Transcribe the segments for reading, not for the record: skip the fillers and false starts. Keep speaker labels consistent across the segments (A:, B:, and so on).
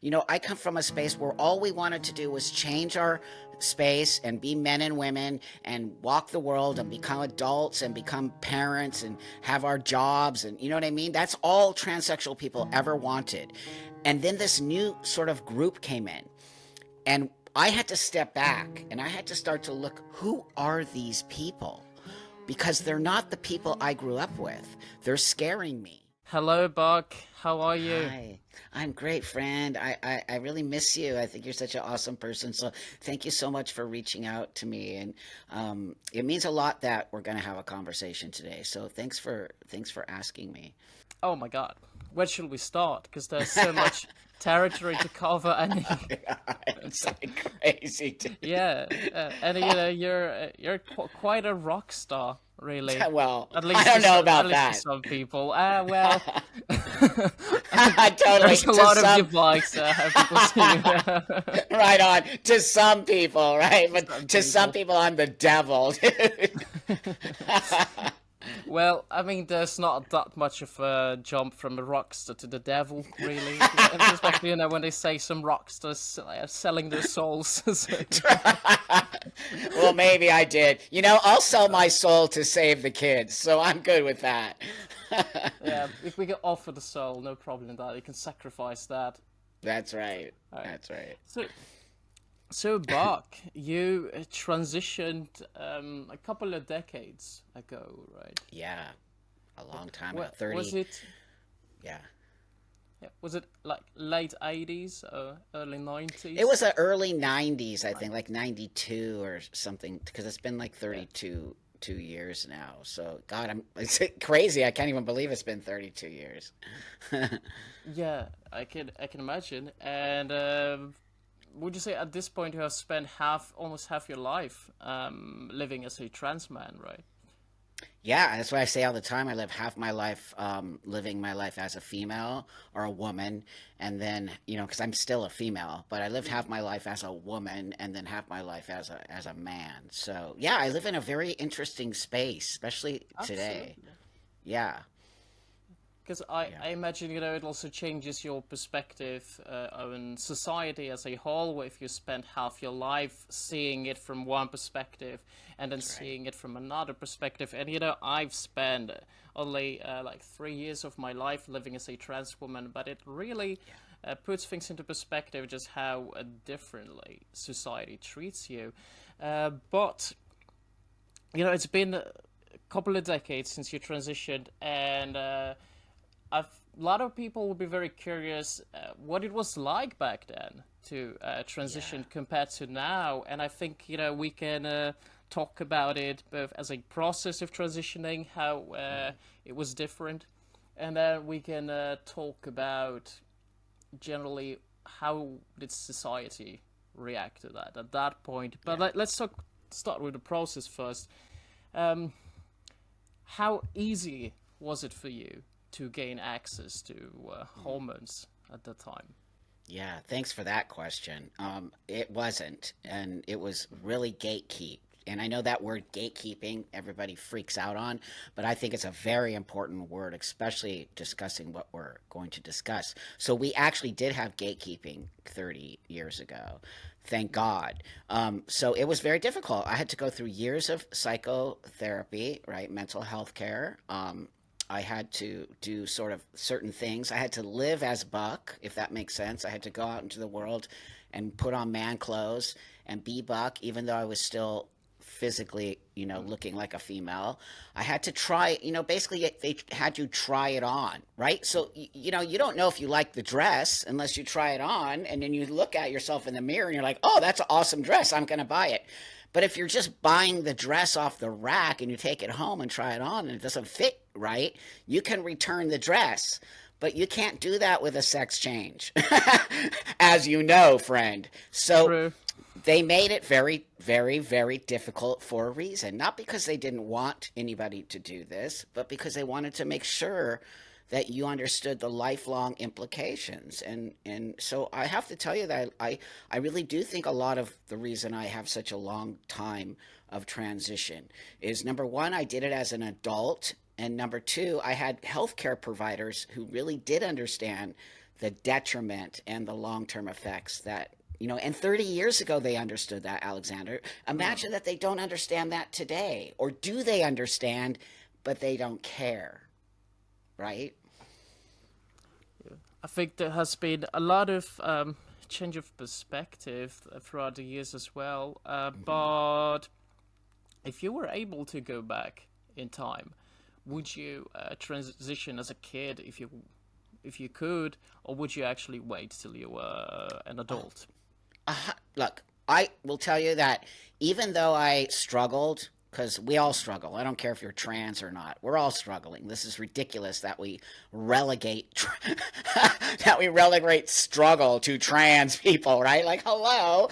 A: I come from a space where all we wanted to do was change our space and be men and women and walk the world and become adults and become parents and have our jobs. And you know what I mean? That's all transsexual people ever wanted. And then this new sort of group came in. And I had to step back and I had to start to look, who are these people? Because they're not the people I grew up with. They're scaring me.
B: Hello, Buck. How are you?
A: Hi, I'm great, friend. I really miss you. I think you're such an awesome person. So thank you so much for reaching out to me. And it means a lot that we're going to have a conversation today. So thanks for asking me.
B: Oh my God. Where should we start? Because there's so much territory to cover, and
A: It's like crazy.
B: yeah, and you're quite a rock star, really.
A: Well,
B: At
A: I
B: least
A: don't know
B: at
A: about
B: least to
A: that.
B: some people. Well,
A: Totally.
B: there's a
A: To
B: lot of
A: some,
B: good bikes. Have people seen
A: right on. To some people, right? But
B: some
A: to some
B: people?
A: people, I'm the devil.
B: Well, I mean, there's not that much of a jump from a rockstar to the devil, really. Especially, when they say some rockstars selling their souls.
A: Well, maybe I did. I'll sell my soul to save the kids, so I'm good with that.
B: Yeah, if we can offer the soul, no problem in that. You can sacrifice that.
A: That's right.
B: All right.
A: That's right.
B: So, Bach, you transitioned a couple of decades ago, right?
A: Yeah, a long time ago.
B: What was
A: 30.
B: it?
A: Yeah.
B: Yeah, was it like late 80s or early
A: It
B: 90s?
A: was the early 90s, I think, like 92 or something, because it's been like
B: Yeah.
A: 32 years now. So, God, it's crazy. I can't even believe it's been 32 years.
B: Yeah, I can imagine. And would you say at this point you have spent almost half your life living as a trans man, right?
A: Yeah, that's what I say all the time. I live half my life living my life as a female or a woman, and then because I'm still a female, but I lived half my life as a woman, and then half my life as a man. So yeah, I live in a very interesting space, especially today.
B: Absolutely.
A: Yeah,
B: Because I,
A: yeah,
B: I imagine, it also changes your perspective on society as a whole, if you spend half your life seeing it from one perspective and then
A: that's right.
B: seeing it from another perspective. And, I've spent only like 3 years of my life living as a trans woman, but it really
A: Yeah,
B: puts things into perspective, just how differently society treats you. But it's been a couple of decades since you transitioned, and a lot of people will be very curious what it was like back then to
A: yeah,
B: transition compared to now. And I think we can talk about it both as a process of transitioning, how it was different, and then we can talk about generally how did society react to that at that point. But
A: yeah.
B: let's start with the process first. Um, how easy was it for you to gain access to hormones at the time?
A: Yeah, thanks for that question. It wasn't, and it was really gatekeep. And I know that word gatekeeping everybody freaks out on, but I think it's a very important word, especially discussing what we're going to discuss. So we actually did have gatekeeping 30 years ago. Thank God. So it was very difficult. I had to go through years of psychotherapy, right? Mental health care. I had to do sort of certain things. I had to live as Buck, if that makes sense. I had to go out into the world and put on man clothes and be Buck, even though I was still physically, looking like a female. I had to try, basically they had you try it on, right? So, you don't know if you like the dress unless you try it on. And then you look at yourself in the mirror and you're like, oh, that's an awesome dress. I'm going to buy it. But if you're just buying the dress off the rack and you take it home and try it on and it doesn't fit right, you can return the dress. But you can't do that with a sex change, as you know, friend. So
B: True.
A: they made it very, very, very difficult for a reason. Not because they didn't want anybody to do this, but because they wanted to make sure that you understood the lifelong implications. And so I have to tell you that I really do think a lot of the reason I have such a long time of transition is number one, I did it as an adult. And number two, I had healthcare providers who really did understand the detriment and the long-term effects that, and 30 years ago they understood that, Alexander. Imagine that they don't understand that today. Or do they understand, but they don't care, right?
B: I think there has been a lot of change of perspective throughout the years as well. But if you were able to go back in time, would you transition as a kid if you could, or would you actually wait till you were an adult?
A: Look, I will tell you that even though I struggled, because we all struggle. I don't care if you're trans or not. We're all struggling. This is ridiculous that we relegate that we relegate struggle to trans people, right? Like, hello,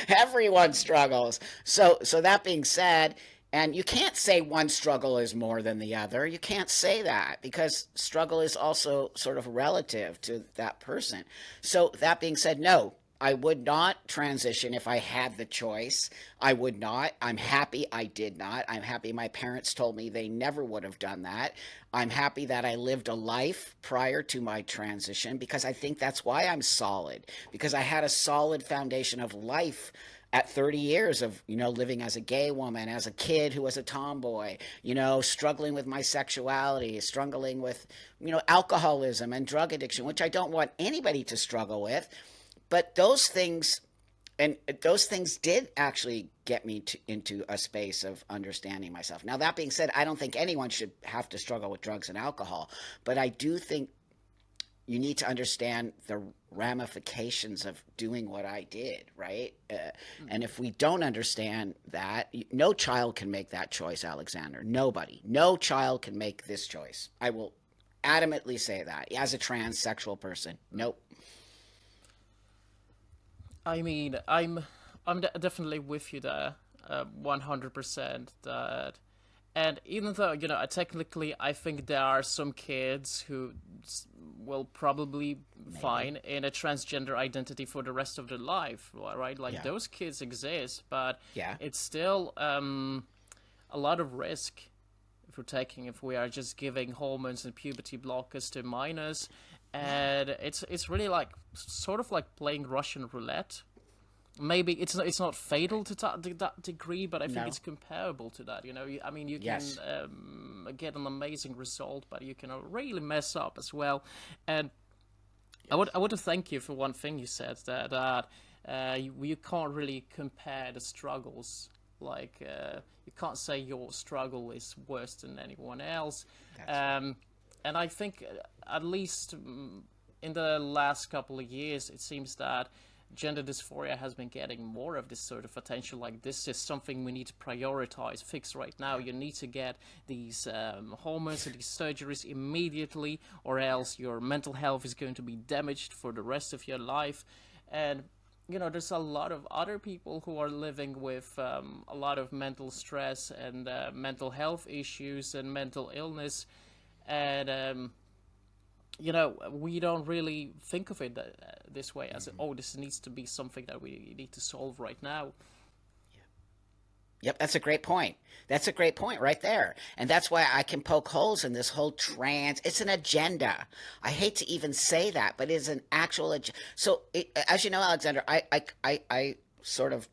A: everyone struggles. So that being said, and you can't say one struggle is more than the other. You can't say that because struggle is also sort of relative to that person. So that being said, no, I would not transition if I had the choice. I would not. I'm happy I did not. I'm happy my parents told me they never would have done that. I'm happy that I lived a life prior to my transition because I think that's why I'm solid, because I had a solid foundation of life at 30 years of, living as a gay woman, as a kid who was a tomboy, struggling with my sexuality, struggling with, alcoholism and drug addiction, which I don't want anybody to struggle with. But those things did actually get me into a space of understanding myself. Now, that being said, I don't think anyone should have to struggle with drugs and alcohol, but I do think you need to understand the ramifications of doing what I did, right? And if we don't understand that, no child can make that choice, Alexander. Nobody. No child can make this choice. I will adamantly say that as a transsexual person. Nope.
B: I mean, definitely with you there, 100%. That, and even though technically, I think there are some kids who will probably
A: Maybe.
B: find in a transgender identity for the rest of their life, right? Like
A: Yeah.
B: those kids exist, but
A: Yeah.
B: it's still a lot of risk if we are just giving hormones and puberty blockers to minors, and it's really like sort of like playing Russian roulette. Maybe it's not fatal to that degree, but I think
A: No.
B: it's comparable to that. I mean, you can
A: Yes.
B: get an amazing result, but you can really mess up as well. And I would to thank you for one thing you said, that you can't really compare the struggles. Like you can't say your struggle is worse than anyone else.
A: That's right.
B: Um, and I think at least in the last couple of years, it seems that gender dysphoria has been getting more of this sort of attention. Like, this is something we need to prioritize, fix right now.
A: Yeah.
B: You need to get these hormones and these surgeries immediately, or else your mental health is going to be damaged for the rest of your life. And there's a lot of other people who are living with a lot of mental stress and mental health issues and mental illness, and we don't really think of it this way, as oh, this needs to be something that we need to solve right now.
A: Yep, that's a great point. That's a great point right there. And that's why I can poke holes in this whole trans. It's an agenda. I hate to even say that, but it's an actual agenda. So, as you know, Alexander, I sort of,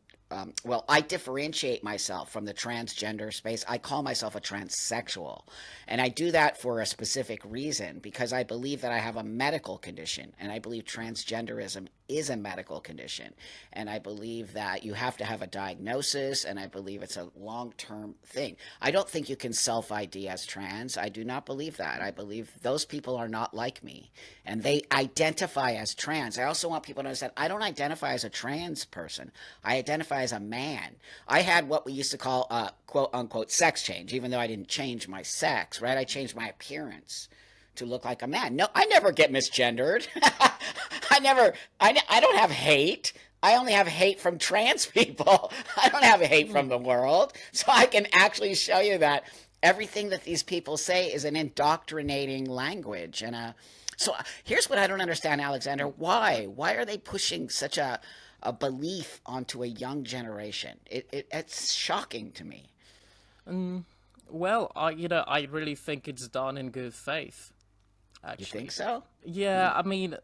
A: well, I differentiate myself from the transgender space. I call myself a transsexual. And I do that for a specific reason because I believe that I have a medical condition. And I believe transgenderism is a medical condition. And I believe that you have to have a diagnosis, and I believe it's a long term thing. I don't think you can self ID as trans. I do not believe that. I believe those people are not like me, and they identify as trans. I also want people to understand I don't identify as a trans person. I identify as a man. I had what we used to call quote unquote sex change, even though I didn't change my sex, right? I changed my appearance to look like a man. No, I never get misgendered. I never, I don't have hate. I only have hate from trans people. I don't have hate from the world. So I can actually show you that everything that these people say is an indoctrinating language. And so here's what I don't understand, Alexander. Why? Why are they pushing such a belief onto a young generation? It's shocking to me.
B: Well, I really think it's done in good faith,
A: You think
B: actually.
A: so?
B: Yeah, I mean,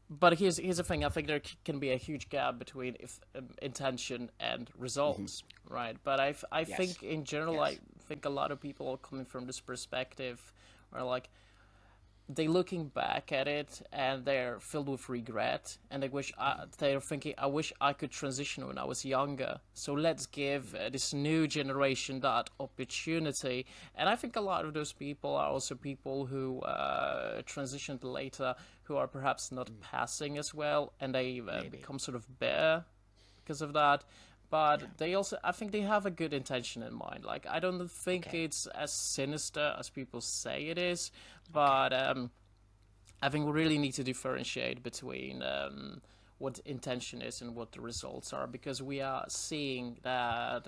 B: but here's the thing. I think there can be a huge gap between if intention and
A: Hmm.
B: results, right? But I
A: Yes.
B: think in general, I
A: Yes.
B: think a lot of people are coming from this perspective, or like they looking back at it and they're filled with regret, and they're thinking, I wish I could transition when I was younger. So let's give this new generation that opportunity. And I think a lot of those people are also people who transitioned later, who are perhaps not
A: Mm.
B: passing as well, and they
A: Maybe.
B: become sort of bitter because of that.
A: Yeah.
B: But they also, I think they have a good intention in mind. Like, I don't think
A: Okay.
B: it's as sinister as people say it is,
A: Okay.
B: but I think we really need to differentiate between what intention is and what the results are, because we are seeing that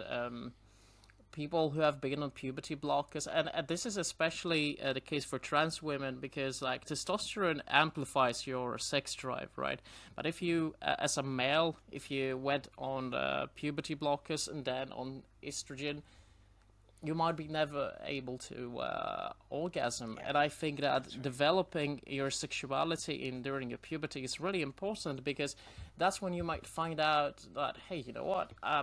B: people who have been on puberty blockers, and this is especially the case for trans women, because like testosterone amplifies your sex drive, right? But if you, as a male, if you went on puberty blockers and then on estrogen, you might be never able to orgasm.
A: Yeah.
B: And I think
A: That's
B: that
A: right.
B: developing your sexuality in during your puberty is really important, because that's when you might find out that, hey, you know what, I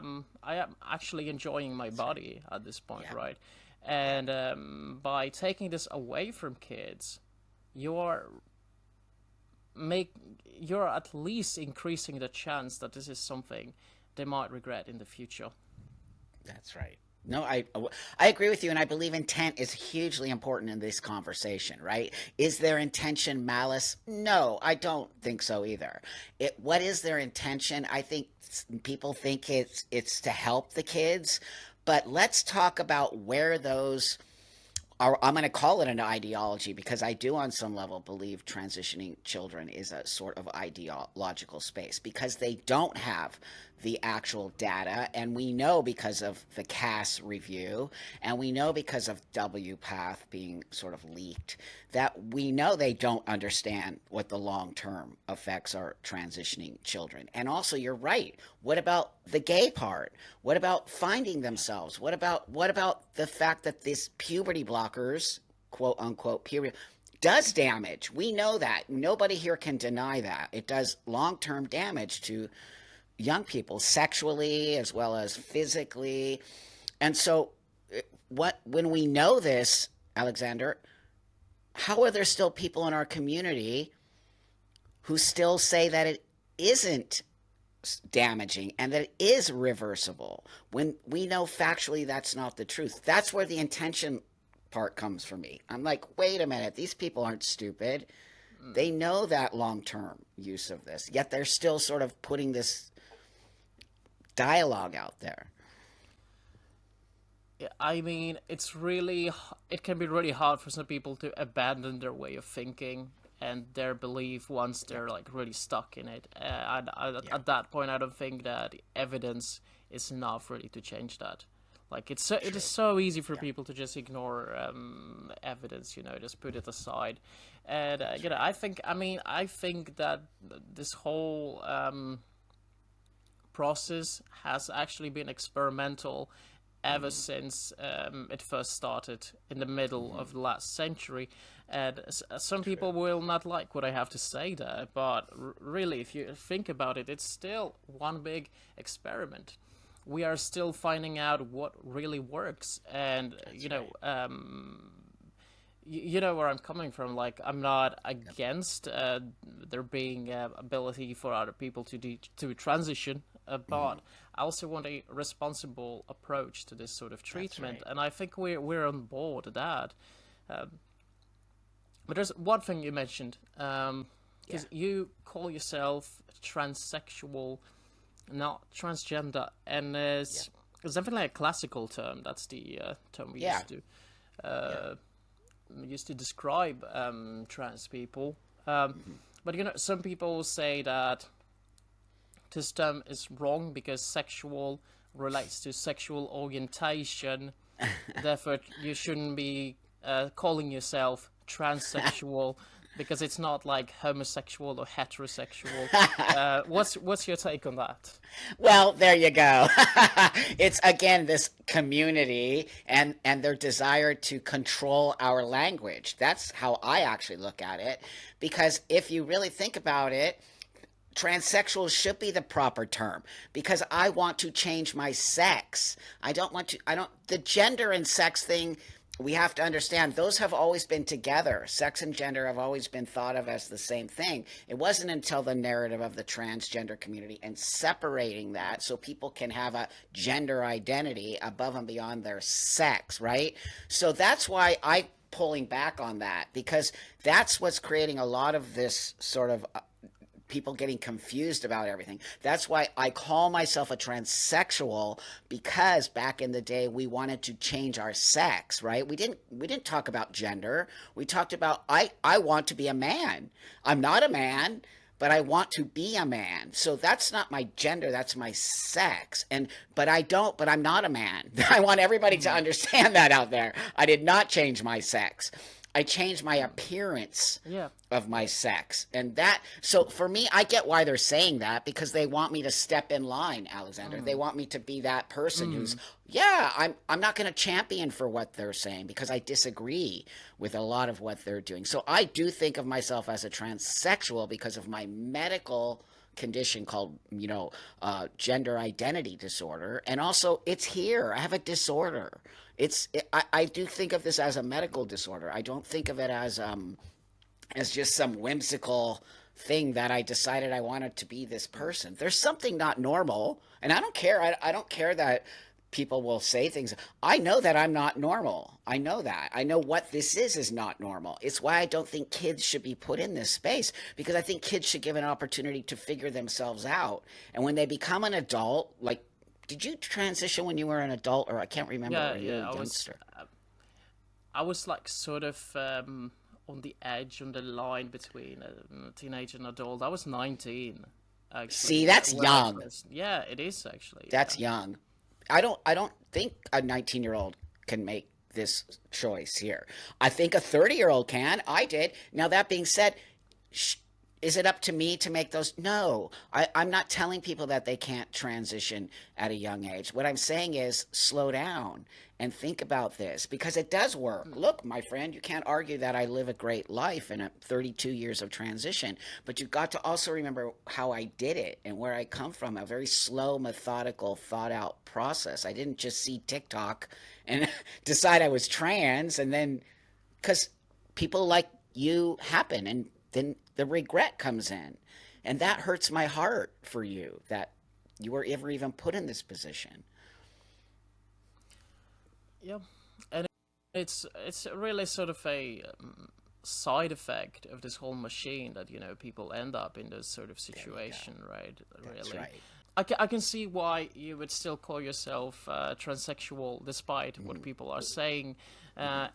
B: am actually enjoying my
A: That's right.
B: body at this point,
A: Yeah.
B: right?
A: Yeah.
B: And by taking this away from kids, you're make you're at least increasing the chance that this is something they might regret in the future.
A: That's right. No, I agree with you, and I believe intent is hugely important in this conversation. Right? Is their intention malice? No, I don't think so either. What is their intention? I think people think it's to help the kids, but let's talk about where those I'm going to call it an ideology because I do, on some level, believe transitioning children is a sort of ideological space because they don't have the actual data. And we know because of the CAS review, and we know because of WPATH being sort of leaked, that we know they don't understand what the long term effects are transitioning children. And also, you're right. What about the gay part? What about finding
B: Yeah,
A: themselves? What about the fact that this puberty blockers, quote unquote puberty, does damage? We know that. Nobody here can deny that. It does long-term damage to young people sexually as well as physically. And so what when we know this, Alexander, how are there still people in our community who still say that it isn't damaging and that it is reversible when we know factually that's not the truth? That's where the intention part comes for me. I'm like, wait a minute, these people aren't stupid. They know that long term use of this, yet they're still sort of putting this dialogue out there.
B: yeah, I mean, it can be really hard for some people to abandon their way of thinking and their belief once
A: Yeah,
B: they're like really stuck in it.
A: yeah,
B: At that point, I don't think that evidence is enough really to change that. Like it is
A: true.
B: so easy for
A: Yeah,
B: people to just ignore evidence, just put it aside. And
A: that's right.
B: I think that this whole process has actually been experimental ever
A: Mm-hmm.
B: since it first started in the middle
A: Mm-hmm.
B: of the last century. And some
A: True.
B: people will not like what I have to say there, but really, if you think about it, it's still one big experiment. We are still finding out what really works, and
A: That's right.
B: you know where I'm coming from. Like, I'm not
A: Yep.
B: against there being ability for other people to transition,
A: Mm-hmm.
B: but I also want a responsible approach to this sort of
A: That's
B: treatment,
A: right.
B: and I think we're on board with that. But there's one thing you mentioned,
A: Yeah.
B: because you call yourself transsexual, not transgender, and
A: Yeah.
B: there's something like a classical term. That's the term we
A: Yeah. Yeah.
B: used to describe trans people.
A: Mm-hmm.
B: But some people say that this term is wrong because sexual relates to sexual orientation. Therefore, you shouldn't be calling yourself transsexual. because it's not like homosexual or heterosexual. What's your take on that?
A: Well, there you go. It's again this community and their desire to control our language. That's how I actually look at it. Because if you really think about it, transsexual should be the proper term because I want to change my sex. I don't, the gender and sex thing, we have to understand those have always been together. Sex and gender have always been thought of as the same thing. It wasn't until the narrative of the transgender community and separating that so people can have a gender identity above and beyond their sex, right? So that's why I pulling back on that because that's what's creating a lot of this sort of people getting confused about everything. That's why I call myself a transsexual because back in the day we wanted to change our sex, right? We didn't talk about gender. We talked about I want to be a man. I'm not a man, but I want to be a man. So that's not my gender, that's my sex. And but I'm not a man. I want everybody to understand that out there. I did not change my sex. I changed my appearance
B: Yeah.
A: of my sex. And that, so for me, I get why they're saying that because they want me to step in line, Alexander. They want me to be that person who's, yeah, I'm not going to champion for what they're saying because I disagree with a lot of what they're doing. So I do think of myself as a transsexual because of my medical condition called, gender identity disorder. And also, it's here. I have a disorder. I do think of this as a medical disorder. I don't think of it as just some whimsical thing that I decided I wanted to be this person. There's something not normal, and I don't care. I don't care that people will say things. I know that I'm not normal. I know that. I know what this is not normal. It's why I don't think kids should be put in this space because I think kids should give an opportunity to figure themselves out. And when they become an adult, like, did you transition when you were an adult, or I can't remember, or
B: Yeah,
A: you were
B: yeah.
A: a
B: I was
A: youngster?
B: I was like sort of on the edge, on the line between teenage and adult. I was 19,
A: See,
B: actually.
A: that's
B: When I
A: young.
B: trans. Yeah, it is actually. Yeah.
A: That's young. I don't think a 19-year-old can make this choice here. I think a 30-year-old can. I did. Now that being said, sh- is it up to me to make those? No. I'm not telling people that they can't transition at a young age. What I'm saying is slow down and think about this because it does work. Look, my friend, you can't argue that I live a great life in a 32 years of transition, but you've got to also remember how I did it and where I come from, a very slow, methodical, thought out process. I didn't just see TikTok and decide I was trans and then because people like you happen and then the regret comes in and that hurts my heart for you that you were ever even put in this position.
B: Yeah, and it's really sort of a side effect of this whole machine that people end up in this sort of
A: There you go.
B: situation, right?
A: That's
B: Really,
A: right.
B: I can see why you would still call yourself transsexual despite what people are saying, and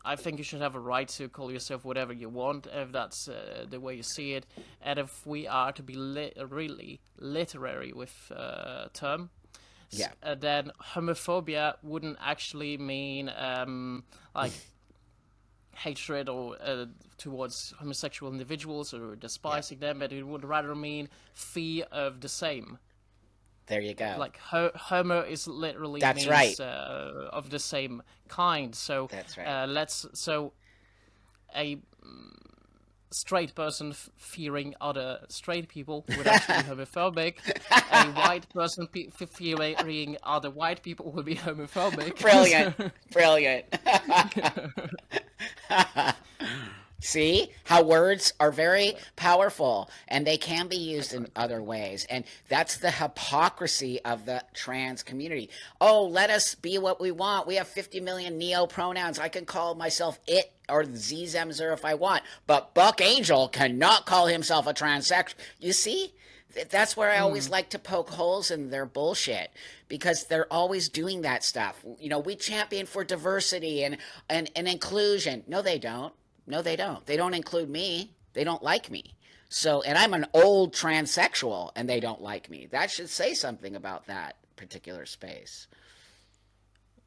B: I think you should have a right to call yourself whatever you want if that's the way you see it, and if we are to be really literary with term,
A: Yeah.
B: then homophobia wouldn't actually mean like hatred or towards homosexual individuals or
A: Yeah.
B: despising them, but it would rather mean fear of the same.
A: There you go.
B: Like homo is literally
A: That's right.
B: means of the same kind. So
A: That's right.
B: let's so a straight person fearing other straight people would actually be homophobic. A white person fearing other white people would be homophobic.
A: Brilliant. Brilliant. See how words are very powerful and they can be used in
B: Exactly.
A: other ways. And that's the hypocrisy of the trans community. Oh, let us be what we want. We have 50 million neo pronouns. I can call myself it or Zemzer if I want. But Buck Angel cannot call himself a transsexual. You see? That's where I always like to poke holes in their bullshit because they're always doing that stuff. We champion for diversity and inclusion. No, they don't. No, they don't. They don't include me. They don't like me. So, and I'm an old transsexual and they don't like me. That should say something about that particular space.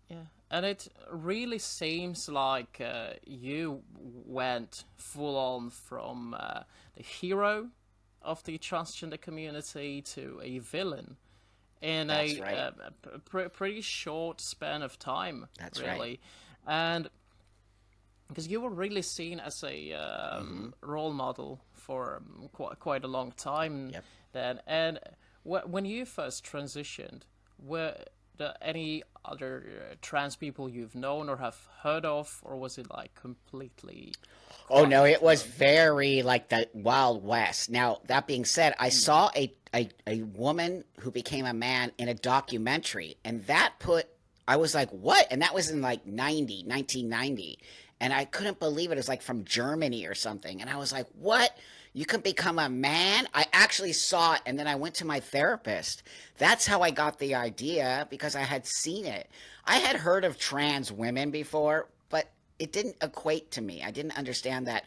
B: Yeah, and it really seems like you went full on from the hero of the transgender community to a villain in
A: That's
B: a,
A: right.
B: pretty short span of time,
A: That's right.
B: really. And because you were really seen as a
A: Mm-hmm.
B: role model for quite a long time
A: Yep.
B: then. And when you first transitioned, were there any other trans people you've known or have heard of, or was it like completely
A: Oh no,
B: quiet?
A: it was very like the Wild West. Now, that being said, I saw a woman who became a man in a documentary, and that put I was like, what? And that was in like 1990. And I couldn't believe it. It was like from Germany or something. And I was like, what? You can become a man? I actually saw it, and then I went to my therapist. That's how I got the idea because I had seen it. I had heard of trans women before, but it didn't equate to me. I didn't understand that.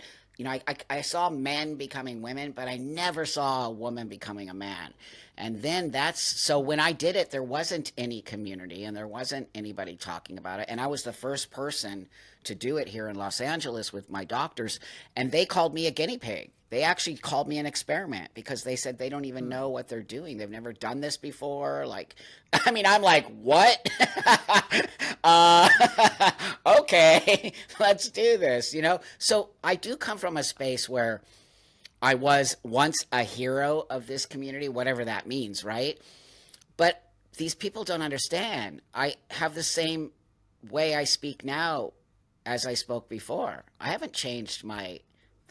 A: I saw men becoming women, but I never saw a woman becoming a man. And then that's so when I did it, there wasn't any community and there wasn't anybody talking about it. And I was the first person to do it here in Los Angeles with my doctors. And they called me a guinea pig. They actually called me an experiment because they said they don't even know what they're doing. They've never done this before. Like, I mean, I'm like, what? uh, okay, let's do this, So I do come from a space where I was once a hero of this community, whatever that means, right? But these people don't understand. I have the same way I speak now as I spoke before. I haven't changed my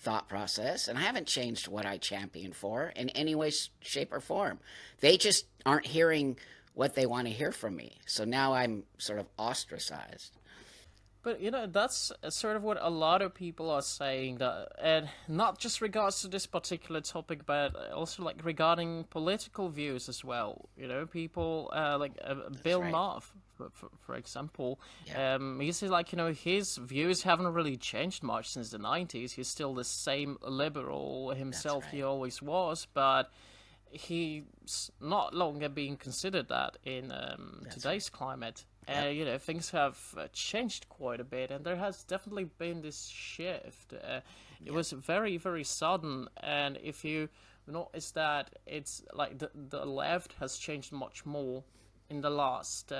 A: thought process and I haven't changed what I champion for in any way, shape, or form. They just aren't hearing what they want to hear from me. So now I'm sort of ostracized.
B: But that's sort of what a lot of people are saying that, and not just regards to this particular topic, but also like regarding political views as well. People like
A: That's
B: Bill
A: right.
B: Maher, for example.
A: Yeah,
B: He says like his views haven't really changed much since the '90s. He's still the same liberal
A: that's
B: himself he
A: right.
B: always was, but he's not longer being considered that in
A: That's right.
B: today's climate.
A: Yep.
B: Things have changed quite a bit, and there has definitely been this shift. It
A: Yep.
B: was very, very sudden, and if you notice that it's like the left has changed much more in the last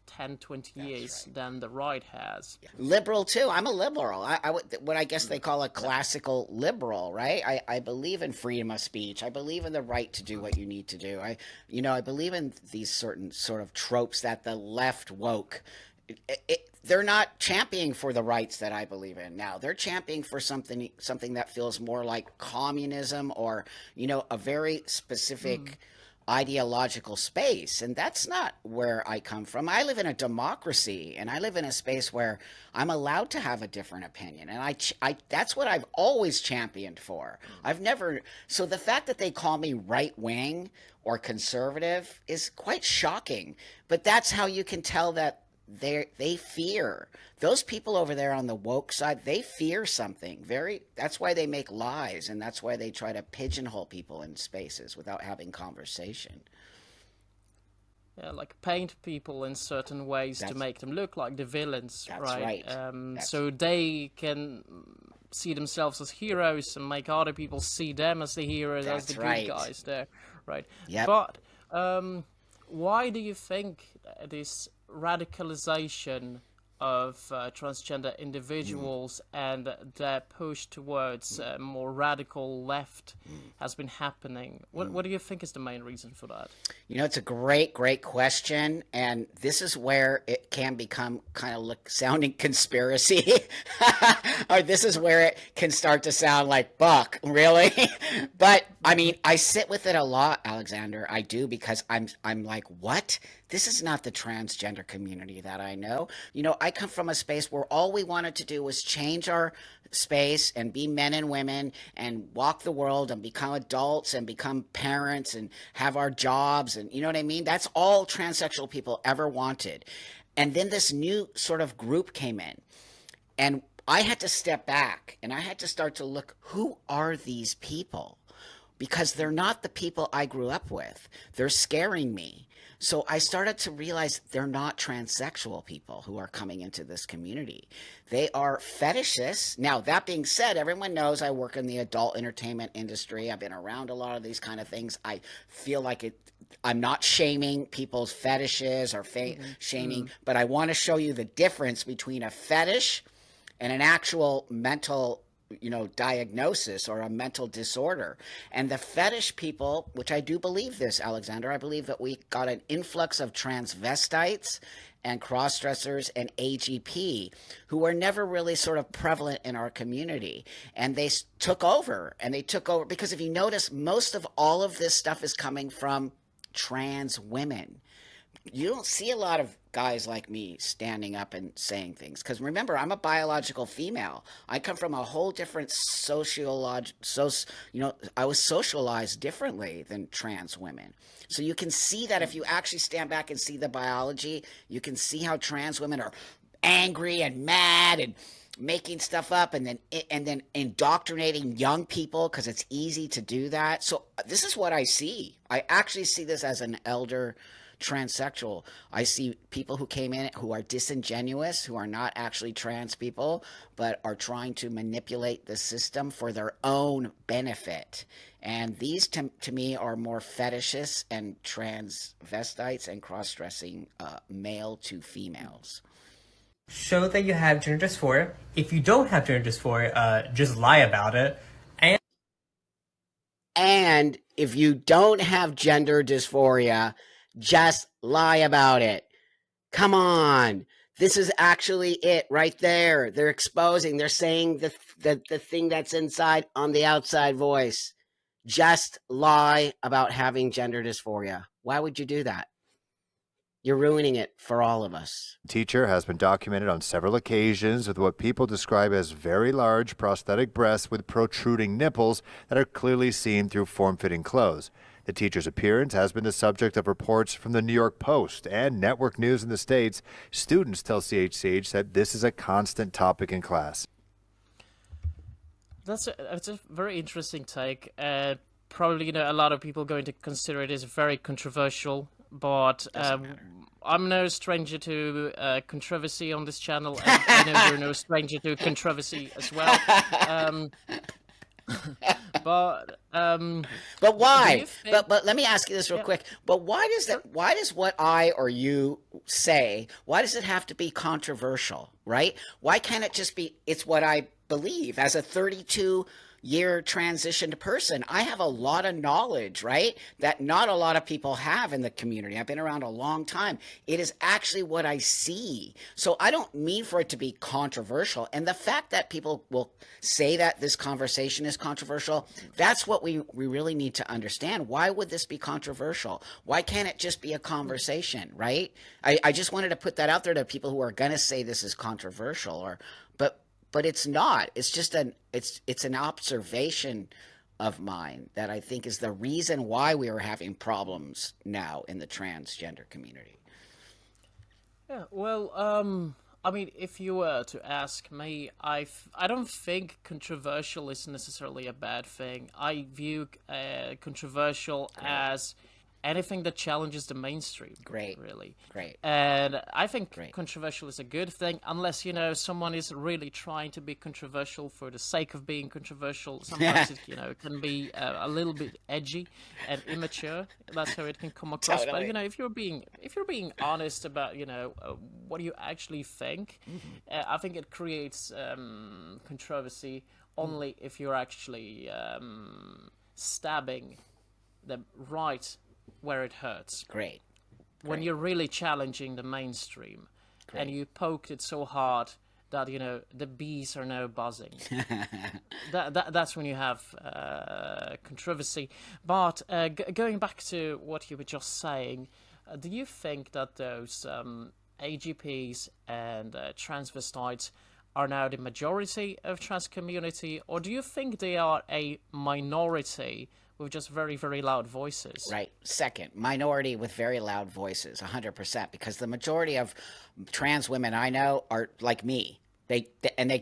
B: 10, 20
A: That's
B: years
A: right.
B: than the right has.
A: Liberal too. I'm a liberal. I what I guess they call a
B: Yeah.
A: classical liberal, right? I believe in freedom of speech. I believe in the right to do what you need to do. I believe in these certain sort of tropes that the left woke. They're not championing for the rights that I believe in now. They're championing for something that feels more like communism or a very specific ideological space, and that's not where I come from. I live in a democracy and I live in a space where I'm allowed to have a different opinion, and I that's what I've always championed for. I've never So the fact that they call me right wing or conservative is quite shocking, but that's how you can tell that they fear those people over there on the woke side. They fear something very. That's why they make lies, and that's why they try to pigeonhole people in spaces without having conversation.
B: Yeah, like paint people in certain ways to
A: That's
B: make them look like the villains,
A: that's
B: right?
A: right. That's
B: So they can see themselves as heroes and make other people see them as the heroes, as the
A: that's
B: good
A: right.
B: guys there, right?
A: Yep.
B: But why do you think this radicalization of transgender individuals and their push towards more radical left has been happening? What do you think is the main reason for that?
A: It's a great, great question. And this is where it can become kind of look sounding conspiracy. Or this is where it can start to sound like Buck, really. But I mean, I sit with it a lot, Alexander. I do because I'm like, what? This is not the transgender community that I know. I come from a space where all we wanted to do was change our space and be men and women and walk the world and become adults and become parents and have our jobs, and you know what I mean? That's all transsexual people ever wanted. And then this new sort of group came in, and I had to step back and I had to start to look, who are these people? Because they're not the people I grew up with. They're scaring me. So I started to realize they're not transsexual people who are coming into this community. They are fetishists. Now, that being said, everyone knows I work in the adult entertainment industry. I've been around a lot of these kind of things. I feel like I'm not shaming people's fetishes or shaming,
B: Mm.
A: but I want to show you the difference between a fetish and an actual mental diagnosis or a mental disorder. And the fetish people, which I do believe this, Alexander, I believe that we got an influx of transvestites and cross-dressers and AGP who were never really sort of prevalent in our community, and took over, and they took over because if you notice, most of all of this stuff is coming from trans women. You don't see a lot of guys like me standing up and saying things because remember, I'm a biological female. I come from a whole different I was socialized differently than trans women. So you can see that if you actually stand back and see the biology, you can see how trans women are angry and mad and making stuff up and then indoctrinating young people because it's easy to do that. So this is what I see. I actually see this as an elder transsexual. I see people who came in who are disingenuous, who are not actually trans people, but are trying to manipulate the system for their own benefit. And these, to me, are more fetishists and transvestites and cross-dressing male to females.
C: Show that you have gender dysphoria. If you don't have gender dysphoria, just lie about it. And
A: And if you don't have gender dysphoria, just lie about it. Come on. This is actually it right there. They're exposing, they're saying the thing that's inside on the outside voice. Just lie about having gender dysphoria. Why would you do that? You're ruining it for all of us.
D: Teacher has been documented on several occasions with what people describe as very large prosthetic breasts with protruding nipples that are clearly seen through form-fitting clothes. The teacher's appearance has been the subject of reports from the New York Post and network news in the States. Students tell CHCH that this is a constant topic in class.
B: That's a very interesting take. Probably, a lot of people are going to consider it as very controversial, but I'm no stranger to controversy on this channel, and I know you're no stranger to controversy as well. Um, but
A: But
B: do
A: why?
B: you think?
A: But let me ask you this real
B: Yeah,
A: quick. But why does
B: sure.
A: that? Why does what I or you say? Why does it have to be controversial? Right? Why can't it just be? It's what I believe. As a 32-year transitioned person, I have a lot of knowledge, right? That not a lot of people have in the community. I've been around a long time. It is actually what I see. So I don't mean for it to be controversial. And the fact that people will say that this conversation is controversial, that's what we really need to understand. Why would this be controversial? Why can't it just be a conversation, right? I just wanted to put that out there to people who are going to say this is controversial but it's not. It's just it's an observation of mine that I think is the reason why we are having problems now in the transgender community.
B: Yeah, well, I mean, if you were to ask me, I don't think controversial is necessarily a bad thing. I view controversial
A: Great.
B: as anything that challenges the mainstream,
A: Great.
B: really.
A: Great.
B: And I think
A: Great.
B: controversial is a good thing, unless, someone is really trying to be controversial for the sake of being controversial. Sometimes it, can be a little bit edgy and immature. That's how it can come across. But,
A: Totally.
B: if you're being honest about, what you actually think, I think it creates controversy only if you're actually stabbing them right where it hurts.
A: Great.
B: When
A: Great.
B: you're really challenging the mainstream and
A: Great.
B: you poked it so hard that the bees are now buzzing. That's when you have controversy. But going back to what you were just saying, do you think that those AGPs and transvestites are now the majority of trans community, or do you think they are a minority with just very, very loud voices?
A: Right. Second, minority with very loud voices, 100%, because the majority of trans women I know are like me. They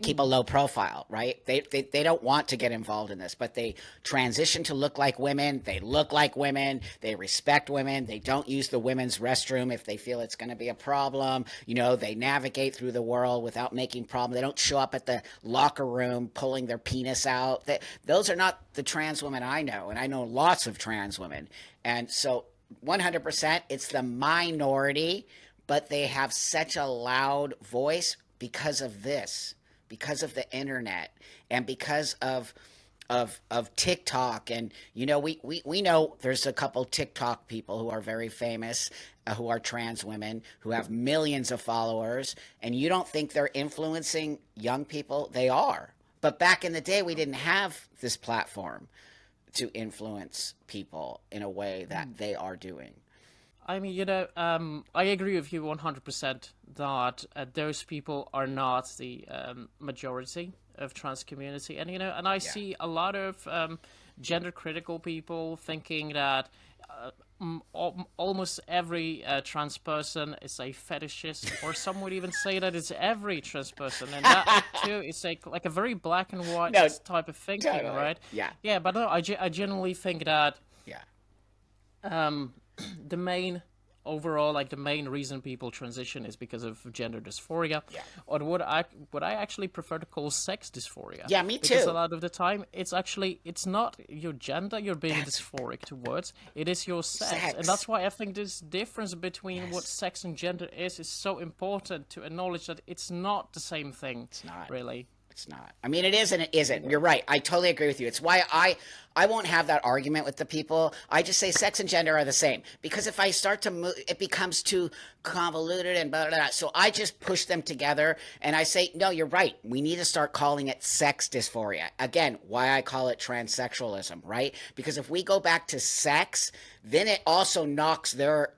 A: keep a low profile, right? They don't want to get involved in this, but they transition to look like women. They look like women. They respect women. They don't use the women's restroom if they feel it's going to be a problem. You know, they navigate through the world without making problems. They don't show up at the locker room pulling their penis out. Those are not the trans women I know, and I know lots of trans women. And so 100%, it's the minority, but they have such a loud voice because of this, because of the internet, and because of TikTok. And you know, we know there's a couple TikTok people who are very famous, who are trans women who have millions of followers, and you don't think they're influencing young people? They are. But back in the day, we didn't have this platform to influence people in a way that they are doing.
B: I mean, I agree with you 100% that those people are not the majority of trans community. And, and I see a lot of gender critical people thinking that almost every trans person is a fetishist, or some would even say that it's every trans person. And that, too, is like a very black and white
A: No,
B: type of thinking,
A: totally.
B: right?
A: Yeah.
B: Yeah, but no, I genuinely think that
A: Yeah.
B: the main overall, like the main reason people transition is because of gender dysphoria, or what I actually prefer to call sex dysphoria.
A: Yeah, me
B: Because
A: too.
B: a lot of the time it's not your gender you're being dysphoric towards, it is your sex. And that's why I think this difference between what sex and gender is so important to acknowledge that it's not the same thing.
A: It's not.
B: Really.
A: It's not. I mean, it is and it isn't. You're right. I totally agree with you. It's why I won't have that argument with the people. I just say sex and gender are the same, because if I start to move, it becomes too convoluted and blah, blah, blah. So I just push them together and I say, no, you're right. We need to start calling it sex dysphoria. Again, why I call it transsexualism, right? Because if we go back to sex, then it also knocks their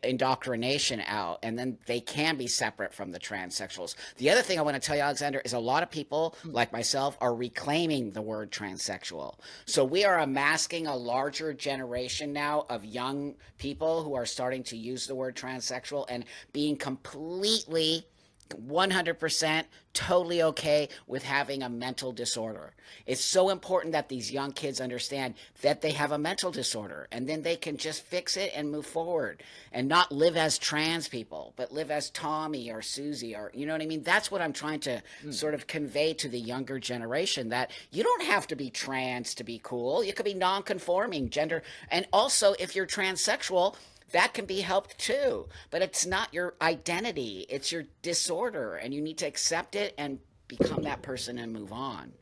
A: indoctrination out, and then they can be separate from the transsexuals. The other thing I want to tell you, Alexander, is a lot of people like myself are reclaiming the word transsexual. So we are unmasking a larger generation now of young people who are starting to use the word transsexual and being completely 100% totally okay with having a mental disorder. It's so important that these young kids understand that they have a mental disorder, and then they can just fix it and move forward and not live as trans people, but live as Tommy or Susie, or you know what I mean? That's what I'm trying to sort of convey to the younger generation, that you don't have to be trans to be cool. You could be non-conforming gender. And also, if you're transsexual, that can be helped too, but it's not your identity, it's your disorder, and you need to accept it and become that person and move on.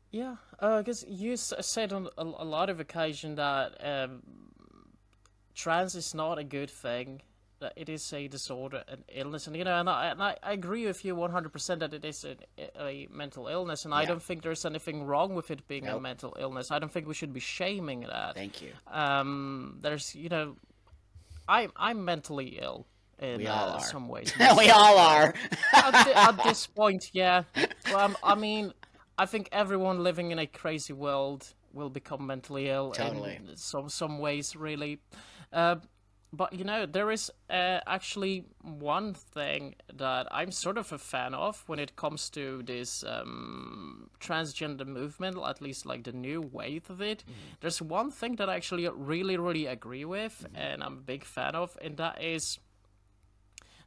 B: Yeah, because you said on a lot of occasion that trans is not a good thing, that it is a disorder, an illness, and I agree with you 100% that it is a mental illness, and I don't think there's anything wrong with it being a mental illness. I don't think we should be shaming that.
A: Thank you.
B: There's I'm mentally ill in
A: We all are.
B: some ways.
A: We all are.
B: At this point, yeah. Well, I mean, I think everyone living in a crazy world will become mentally ill
A: Totally.
B: in some ways, really. But there is actually one thing that I'm sort of a fan of when it comes to this transgender movement, at least like the new wave of it. There's one thing that I actually really, really agree with, and I'm a big fan of, and that is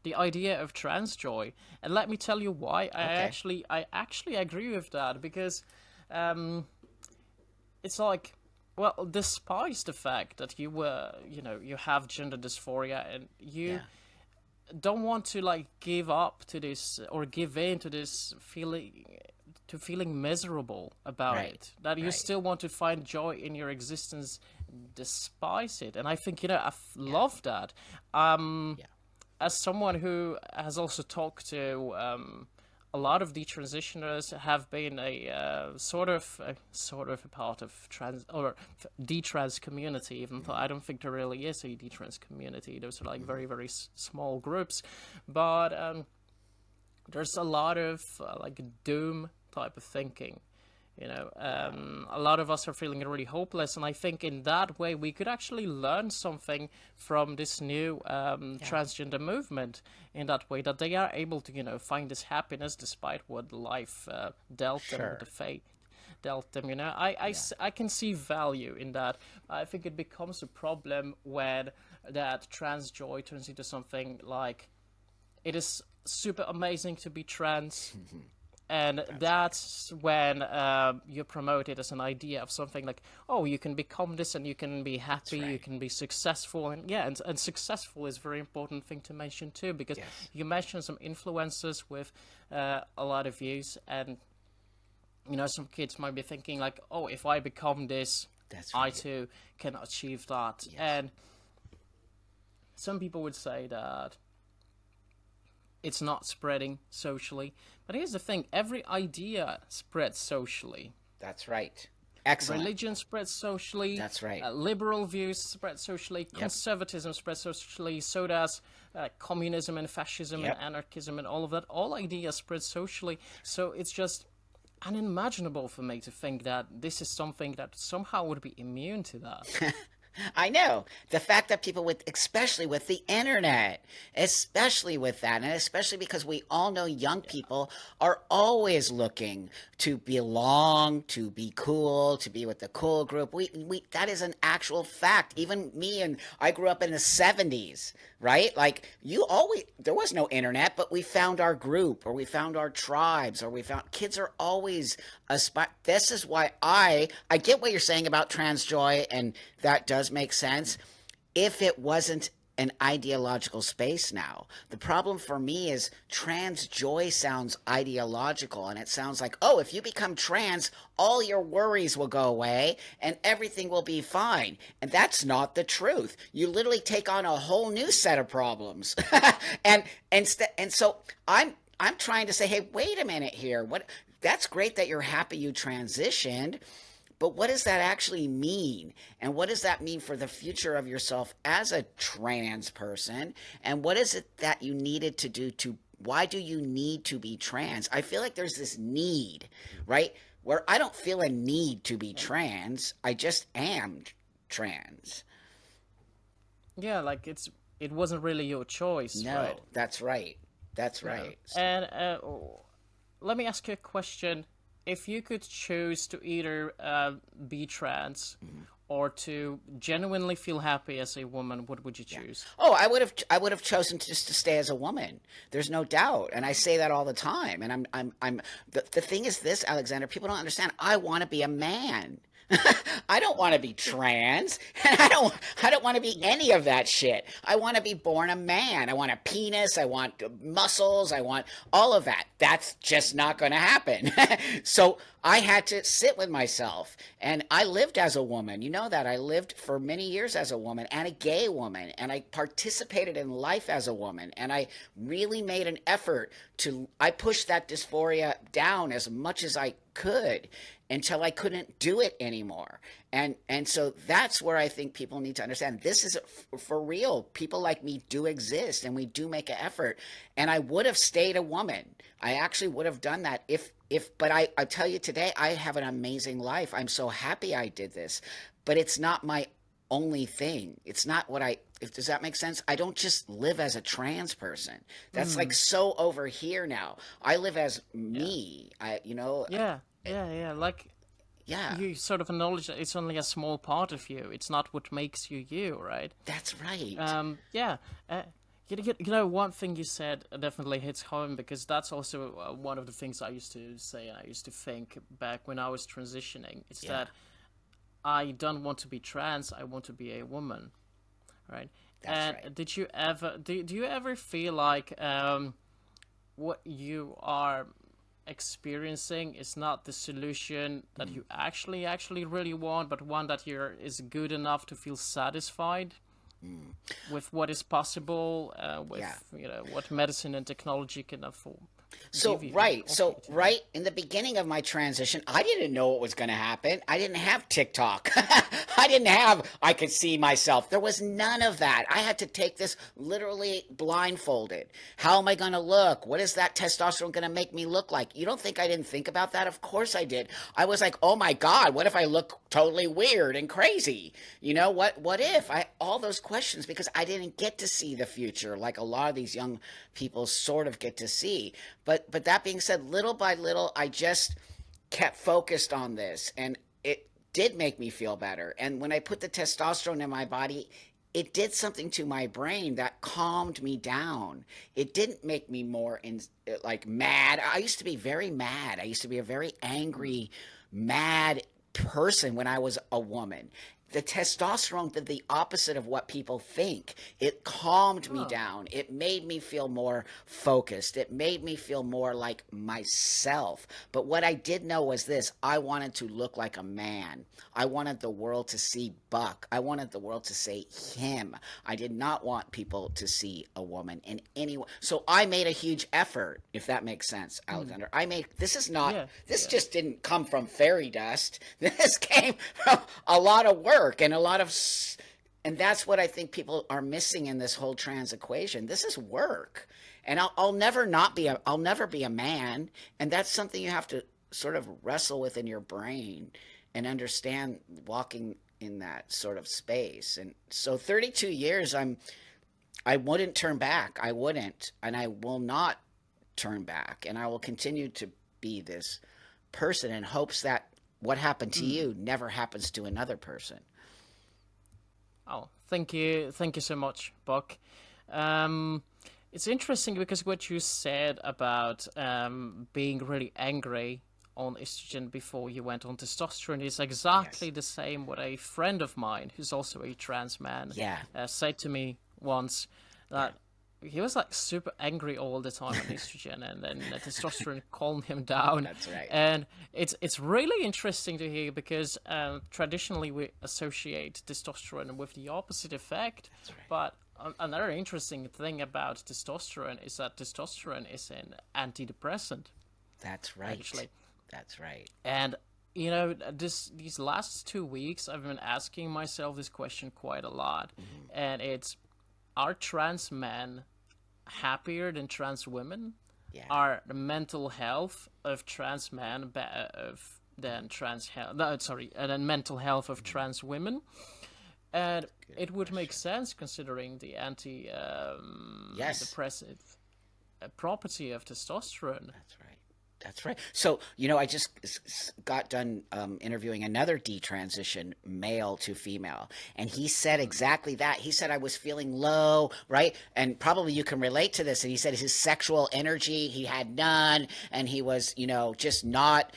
B: the idea of trans joy. And let me tell you why. I actually agree with that, because it's like, well, despite the fact that you have gender dysphoria and you don't want to like give up to this or give in to this feeling miserable about it, that you still want to find joy in your existence despite it. And I think I love that. As someone who has also talked to a lot of detransitioners, have been a sort of a part of trans or detrans community, even though I don't think there really is a detrans community. Those are like very, very small groups, but there's a lot of like doom type of thinking A lot of us are feeling really hopeless, and I think in that way we could actually learn something from this new transgender movement. In that way, that they are able to, find this happiness despite what life dealt them,
A: Sure.
B: the fate dealt them. I can see value in that. I think it becomes a problem when that trans joy turns into something like it is super amazing to be trans. And that's when you promote it as an idea of something like, oh, you can become this and you can be happy, you can be successful. And and successful is a very important thing to mention too, because you mentioned some influencers with a lot of views. And, some kids might be thinking like, oh, if I become this,
A: That's
B: I
A: right.
B: too can achieve that. And some people would say that it's not spreading socially. But here's the thing, every idea spreads socially.
A: That's right. Excellent.
B: Religion spreads socially.
A: That's right.
B: Liberal views spread socially. Conservatism spreads socially. So does communism and fascism and anarchism and all of that. All ideas spread socially. So it's just unimaginable for me to think that this is something that somehow would be immune to that.
A: I know. The fact that people especially with the internet, especially with that, and especially because we all know young people are always looking to belong, to be cool, to be with the cool group. That is an actual fact. Even me, and I grew up in the 70s, right? Like there was no internet, but we found our group, or we found our tribes, or kids are always this is why I get what you're saying about trans joy, and that does make sense if it wasn't an ideological space now. The problem for me is trans joy sounds ideological, and it sounds like, oh, if you become trans, all your worries will go away and everything will be fine. And that's not the truth. You literally take on a whole new set of problems. and so I'm trying to say, hey, wait a minute here. That's great that you're happy you transitioned, but what does that actually mean? And what does that mean for the future of yourself as a trans person? And what is it that you needed to do why do you need to be trans? I feel like there's this need, right? Where I don't feel a need to be trans. I just am trans.
B: Yeah, like it wasn't really your choice,
A: No,
B: right?
A: that's right. That's right.
B: And let me ask you a question. If you could choose to either be trans or to genuinely feel happy as a woman, what would you choose?
A: Oh, I would have chosen just to stay as a woman. There's no doubt, and I say that all the time. And I'm the thing is this, Alexander. People don't understand. I want to be a man. I don't want to be trans, and I don't want to be any of that shit. I want to be born a man. I want a penis. I want muscles. I want all of that. That's just not going to happen. So I had to sit with myself, and I lived as a woman. You know that I lived for many years as a woman and a gay woman, and I participated in life as a woman, and I really made an effort I pushed that dysphoria down as much as I could until I couldn't do it anymore. And so that's where I think people need to understand this is for real. People like me do exist, and we do make an effort. And I would have stayed a woman. I actually would have done that but I tell you today, I have an amazing life. I'm so happy I did this, but it's not my only thing. It's not does that make sense? I don't just live as a trans person. That's like so over here now. I live as me.
B: Yeah. Like, you sort of acknowledge that it's only a small part of you. It's not what makes you you, right?
A: That's right.
B: Yeah. One thing you said definitely hits home, because that's also one of the things I used to say and I used to think back when I was transitioning. It's that I don't want to be trans. I want to be a woman, right?
A: That's right.
B: Did you ever do you ever feel like what you are experiencing is not the solution that you actually really want, but one that is good enough to feel satisfied with what is possible, with what medicine and technology can
A: So
B: give you
A: right,
B: okay
A: so
B: to know.
A: right in the beginning of my transition, I didn't know what was going to happen. I didn't have TikTok. I didn't have I could see myself. There was none of that. I had to take this literally blindfolded. How am I going to look? What is that testosterone going to make me look like? You don't think I didn't think about that? Of course I did. I was like, "Oh my god, what if I look totally weird and crazy?" You know, what if? I all those questions because I didn't get to see the future like a lot of these young people sort of get to see. But that being said, little by little, I just kept focused on this, and it did make me feel better. And when I put the testosterone in my body, it did something to my brain that calmed me down. It didn't make me more like mad. I used to be very mad. I used to be a very angry, mad person when I was a woman. The testosterone did the opposite of what people think. It calmed me
B: Oh,
A: down. It made me feel more focused. It made me feel more like myself. But what I did know was this: I wanted to look like a man. I wanted the world to see Buck. I wanted the world to say him. I did not want people to see a woman in any way. So I made a huge effort, if that makes sense, Alexander. I made this is not
B: yeah,
A: this
B: yeah.
A: just didn't come from fairy dust. This came from a lot of work and a lot of and that's what I think people are missing in this whole trans equation. This is work. And I'll never not be I'll never be a man, and that's something you have to sort of wrestle with in your brain and understand walking in that sort of space. And so 32 years I wouldn't turn back. I wouldn't, and I will not turn back, and I will continue to be this person in hopes that what happened to
B: Mm.
A: you never happens to another person.
B: Oh, thank you so much, Buck. It's interesting because what you said about being really angry on estrogen before you went on testosterone is
A: Yes.
B: exactly the same what a friend of mine, who's also a trans man,
A: Yeah.
B: said to me once,
A: Yeah.
B: that he was like super angry all the time on estrogen, and then the testosterone calmed him down.
A: That's right.
B: And it's really interesting to hear because traditionally we associate testosterone with the opposite effect.
A: That's right.
B: But another interesting thing about testosterone is that testosterone is an antidepressant,
A: That's right.
B: actually.
A: That's right.
B: And you know, these last 2 weeks, I've been asking myself this question quite a lot, and it's: are trans men happier than trans women?
A: Yeah.
B: Are the mental health of trans men better of than trans health? No, sorry, than mental health of trans women? And
A: Good
B: it would make
A: question.
B: sense considering the anti
A: Yes.
B: depressive property of testosterone.
A: That's right. That's right. So, I just got done interviewing another detransition male to female, and he said exactly that. He said, I was feeling low, right? And probably you can relate to this. And he said his sexual energy, he had none, and he was, just not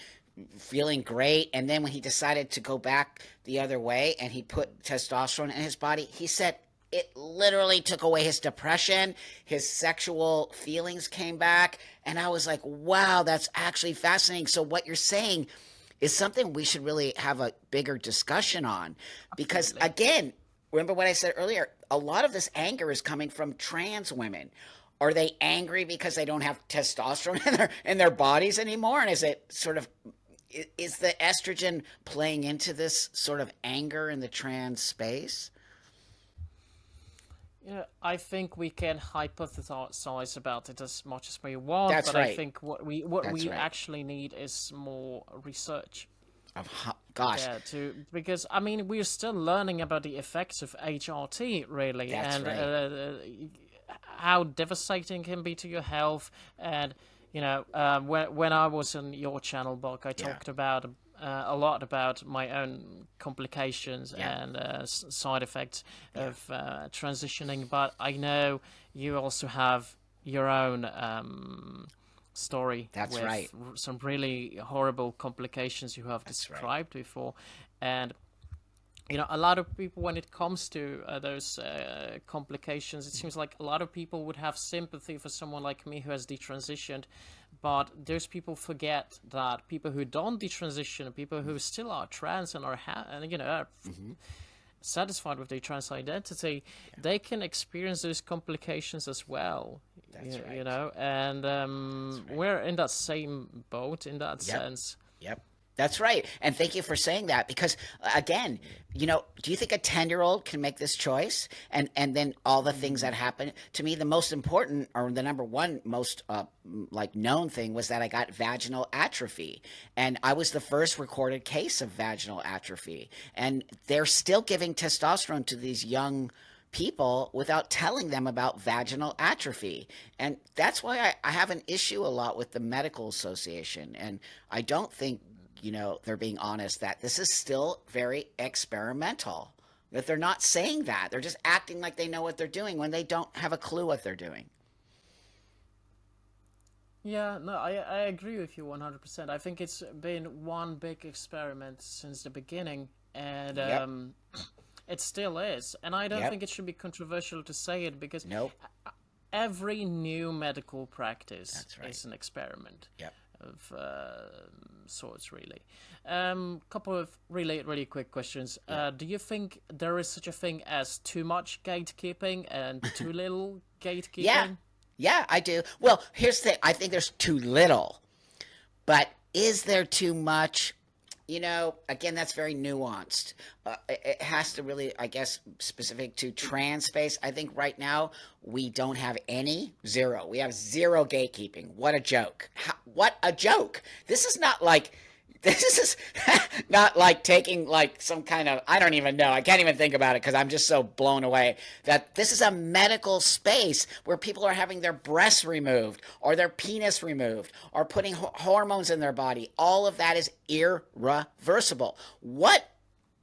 A: feeling great. And then when he decided to go back the other way and he put testosterone in his body, he said it literally took away his depression. His sexual feelings came back. And I was like, wow, that's actually fascinating. So, what you're saying is something we should really have a bigger discussion on. Because,
B: Absolutely.
A: again, remember what I said earlier? A lot of this anger is coming from trans women. Are they angry because they don't have testosterone in their bodies anymore? And is it sort of is the estrogen playing into this sort of anger in the trans space?
B: Yeah, I think we can hypothesize about it as much as we want,
A: That's
B: but I
A: right.
B: think what
A: That's
B: we
A: right.
B: actually need is more research.
A: Gosh,
B: Yeah, to because I mean we're still learning about the effects of HRT really,
A: that's
B: and
A: right.
B: how devastating it can be to your health. And when I was on your channel, Buck, I
A: Yeah.
B: talked about a lot about my own complications
A: Yeah.
B: and side effects
A: Yeah.
B: of transitioning. But I know you also have your own story
A: That's right.
B: with some really horrible complications you have
A: That's right.
B: described before. And a lot of people, when it comes to those complications, it seems like a lot of people would have sympathy for someone like me who has detransitioned, but those people forget that people who don't detransition, people who still are trans and are satisfied with their trans identity, they can experience those complications as well.
A: That's
B: you
A: right.
B: know, and
A: That's right.
B: we're in that same boat in that
A: Yep.
B: sense.
A: Yep. That's right. And thank you for saying that because again, do you think a 10-year-old can make this choice? And then all the things that happen to me, the most important or the number one most like known thing was that I got vaginal atrophy. And I was the first recorded case of vaginal atrophy. And they're still giving testosterone to these young people without telling them about vaginal atrophy. And that's why I have an issue a lot with the medical association. And I don't think, they're being honest that this is still very experimental. That they're not saying that. They're just acting like they know what they're doing when they don't have a clue what they're doing.
B: Yeah, no, I agree with you 100%. I think it's been one big experiment since the beginning, and
A: Yep.
B: it still is. And I don't think
A: Yep.
B: it should be controversial to say it because
A: Nope.
B: every new medical practice
A: That's right.
B: is an experiment
A: Yep.
B: of sorts, really. Couple of really quick questions. Do you think there is such a thing as too much gatekeeping and too little gatekeeping?
A: Yeah. Yeah, I do. Well, here's the thing. I think there's too little. But is there too much? Again, that's very nuanced. It has to really, I guess, specific to trans space. I think right now we don't have zero. We have zero gatekeeping. What a joke. What a joke. This is not like. This is not like taking like some kind of, I don't even know. I can't even think about it because I'm just so blown away that this is a medical space where people are having their breasts removed or their penis removed or putting hormones in their body. All of that is irreversible. What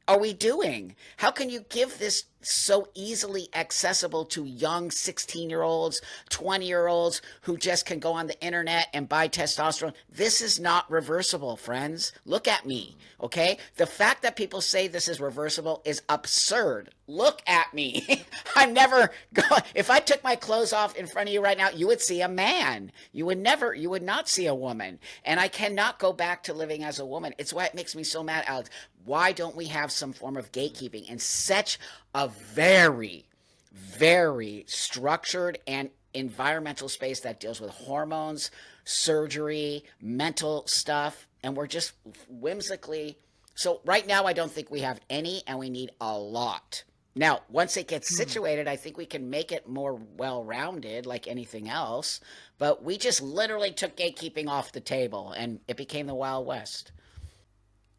A: are we doing? How can you give this so easily accessible to young 16-year-olds, 20-year-olds who just can go on the internet and buy testosterone? This is not reversible, friends. Look at me, okay? The fact that people say this is reversible is absurd. Look at me. I'm never going. If I took my clothes off in front of you right now, you would see a man. You would not see a woman. And I cannot go back to living as a woman. It's why it makes me so mad, Alex. Why don't we have some form of gatekeeping in such a very, very structured and environmental space that deals with hormones, surgery, mental stuff, and we're just whimsically. So right now, I don't think we have any, and we need a lot. Now, once it gets situated, I think we can make it more well-rounded like anything else, but we just literally took gatekeeping off the table, and it became the Wild West.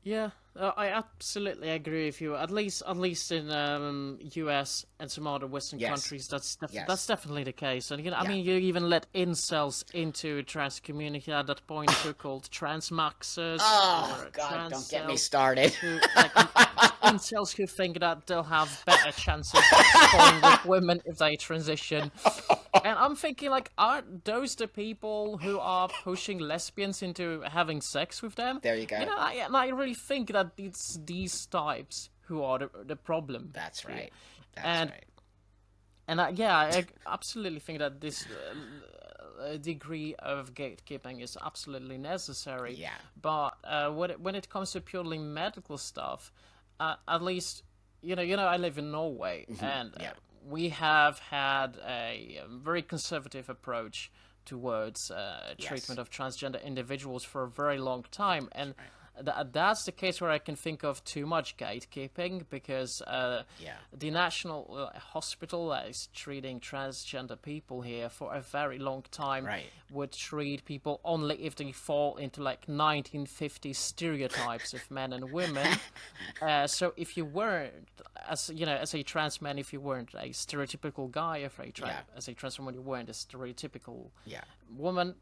B: Yeah, I absolutely agree with you. At least in US and some other Western
A: Yes.
B: countries, that's
A: Yes.
B: definitely the case. And I
A: Yeah.
B: mean, you even let incels into trans community at that point, so-called transmaxers
A: Oh,
B: or
A: God, don't get me
B: trans
A: started.
B: who like incels who think that they'll have better chances of scoring with women if they transition. And I'm thinking, like, aren't those the people who are pushing lesbians into having sex with them?
A: There you go.
B: I really think that it's these types who are the problem.
A: That's
B: here.
A: right. That's
B: And
A: right.
B: and I absolutely think that this degree of gatekeeping is absolutely necessary.
A: Yeah.
B: But when it comes to purely medical stuff, at least I live in Norway, and
A: Yeah.
B: we have had a very conservative approach towards treatment of transgender individuals for a very long time, and that's the case where I can think of too much gatekeeping because the national hospital that is treating transgender people here for a very long time
A: Right.
B: would treat people only if they fall into like 1950s stereotypes of men and women. So if you weren't, as a trans man, if you weren't a stereotypical guy, as a trans woman, you weren't a stereotypical
A: Yeah.
B: woman,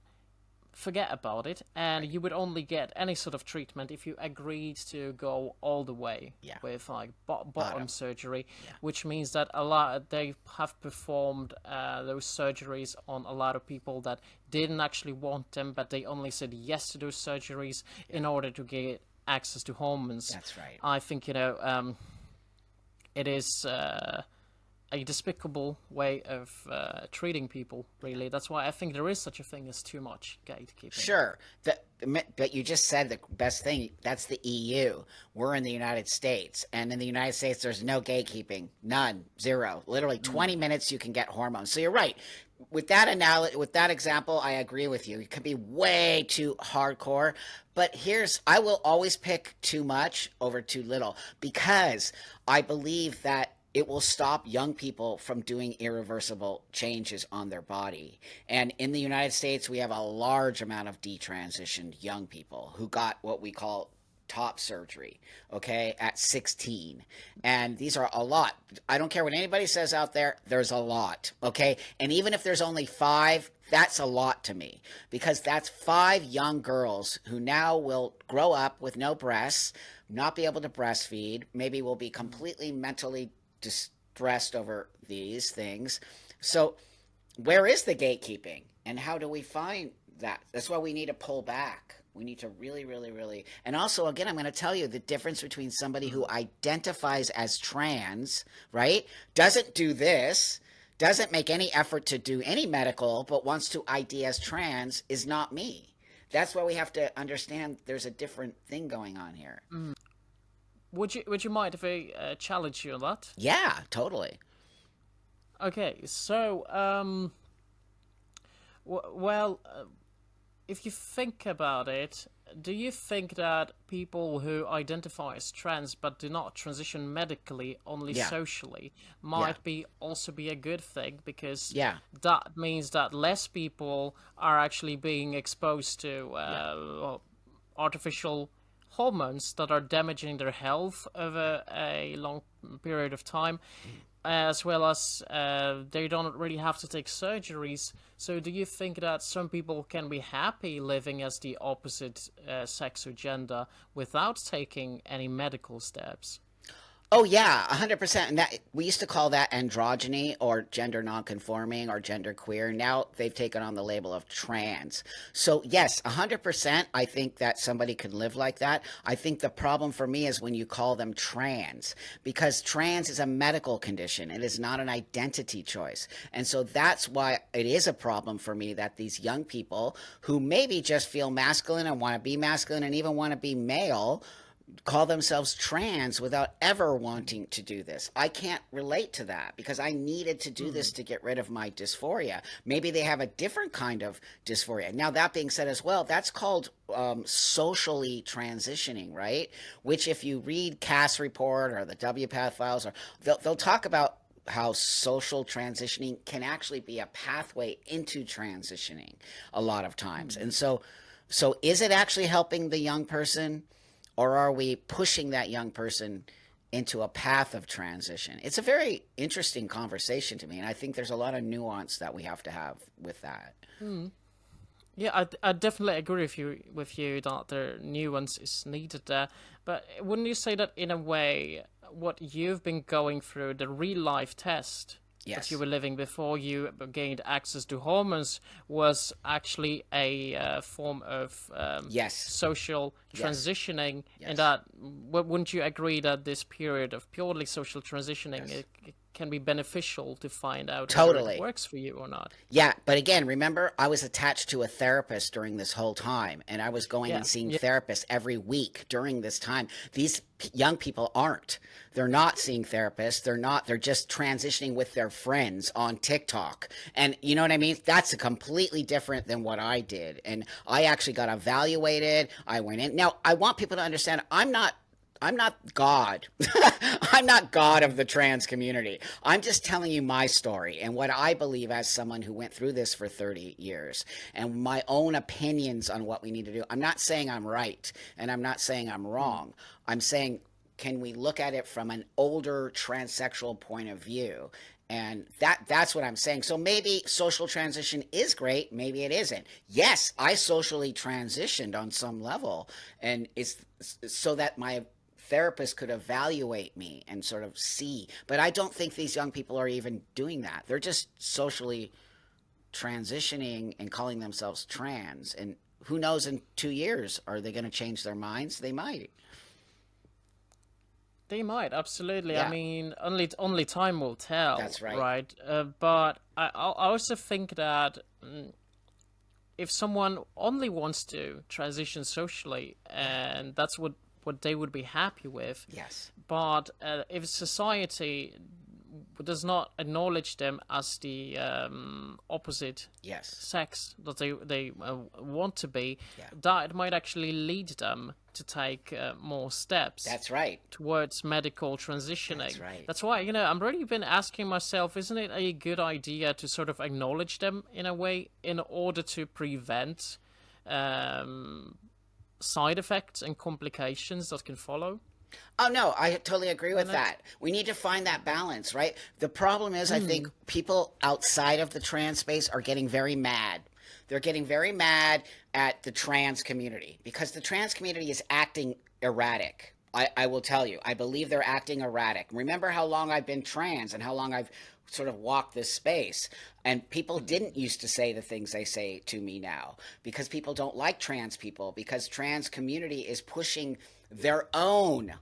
B: forget about it, and you would only get any sort of treatment if you agreed to go all the way
A: Yeah.
B: with like bottom surgery,
A: Yeah.
B: which means that they have performed those surgeries on a lot of people that didn't actually want them, but they only said yes to those surgeries in order to get access to hormones.
A: That's right.
B: I think it is a despicable way of treating people, really. That's why I think there is such a thing as too much gatekeeping.
A: Sure. But you just said the best thing. That's the EU. We're in the United States. And in the United States, there's no gatekeeping. None. Zero. Literally 20 minutes you can get hormones. So you're right. with that with that example, I agree with you. It could be way too hardcore, but I will always pick too much over too little because I believe that it will stop young people from doing irreversible changes on their body. And in the United States, we have a large amount of detransitioned young people who got what we call top surgery, okay, at 16. And these are a lot. I don't care what anybody says out there, there's a lot, okay? And even if there's only 5, that's a lot to me because that's 5 young girls who now will grow up with no breasts, not be able to breastfeed, maybe will be completely mentally distressed over these things. So, where is the gatekeeping and how do we find that? That's why we need to pull back. We need to really, really, really. And also, again, I'm going to tell you the difference between somebody who identifies as trans, right? Doesn't do this, doesn't make any effort to do any medical, but wants to ID as trans is not me. That's why we have to understand there's a different thing going on here.
B: Would you mind if I challenge you on that?
A: Yeah, totally.
B: Okay, so well, if you think about it, do you think that people who identify as trans but do not transition medically, only
A: Yeah.
B: socially, might be also be a good thing because
A: Yeah.
B: that means that less people are actually being exposed to artificial hormones that are damaging their health over a long period of time, as well as they don't really have to take surgeries. So do you think that some people can be happy living as the opposite sex or gender without taking any medical steps?
A: Oh yeah, 100%. And that we used to call that androgyny or gender nonconforming or gender queer. Now they've taken on the label of trans. So yes, 100%. I think that somebody can live like that. I think the problem for me is when you call them trans, because trans is a medical condition. It is not an identity choice. And so that's why it is a problem for me that these young people who maybe just feel masculine and want to be masculine and even want to be male call themselves trans without ever wanting to do this. I can't relate to that because I needed to do this to get rid of my dysphoria. Maybe they have a different kind of dysphoria. Now, that being said as well, that's called socially transitioning, right? Which if you read Cass Report or the WPATH files, or they'll talk about how social transitioning can actually be a pathway into transitioning a lot of times. And so is it actually helping the young person? Or are we pushing that young person into a path of transition? It's a very interesting conversation to me, and I think there's a lot of nuance that we have to have with that.
B: Yeah, I definitely agree with you that the nuance is needed there. But wouldn't you say that in a way, what you've been going through, the real life test that you were living before you gained access to hormones, was actually a form of social transitioning, and that wouldn't you agree that this period of purely social transitioning it can be beneficial to find out whether it works for you or not?
A: Yeah, but again, remember, I was attached to a therapist during this whole time, and I was going and seeing therapists every week during this time. These young people aren't. They're not seeing therapists. They're just transitioning with their friends on TikTok. And you know what I mean? That's completely different than what I did. And I actually got evaluated. I went in. Now, I want people to understand I'm not God. I'm not God of the trans community. I'm just telling you my story and what I believe as someone who went through this for 30 years and my own opinions on what we need to do. I'm not saying I'm right and I'm not saying I'm wrong. I'm saying, can we look at it from an older transsexual point of view? And that's what I'm saying. So maybe social transition is great. Maybe it isn't. Yes, I socially transitioned on some level, and it's so that my therapist could evaluate me and sort of see. But I don't think these young people are even doing that. They're just socially transitioning and calling themselves trans. And who knows, in 2 years, are they going to change their minds? They might.
B: They might, absolutely.
A: Yeah.
B: I mean, only time will tell.
A: That's right.
B: Right? But I also think that if someone only wants to transition socially, and that's what they would be happy with.
A: Yes.
B: But if society does not acknowledge them as the opposite
A: Yes.
B: sex that they want to be,
A: Yeah.
B: that might actually lead them to take more steps
A: That's right.
B: towards medical transitioning.
A: That's right.
B: That's why, I'm really been asking myself, isn't it a good idea to sort of acknowledge them in a way in order to prevent side effects and complications that can follow?
A: Oh no, I totally agree with that. We need to find that balance, right? The problem is, I think people outside of the trans space are getting very mad. They're getting very mad at the trans community because the trans community is acting erratic. I will tell you, I believe they're acting erratic. Remember how long I've been trans and how long I've sort of walked this space. And people didn't used to say the things they say to me now because people don't like trans people, because trans community is pushing their own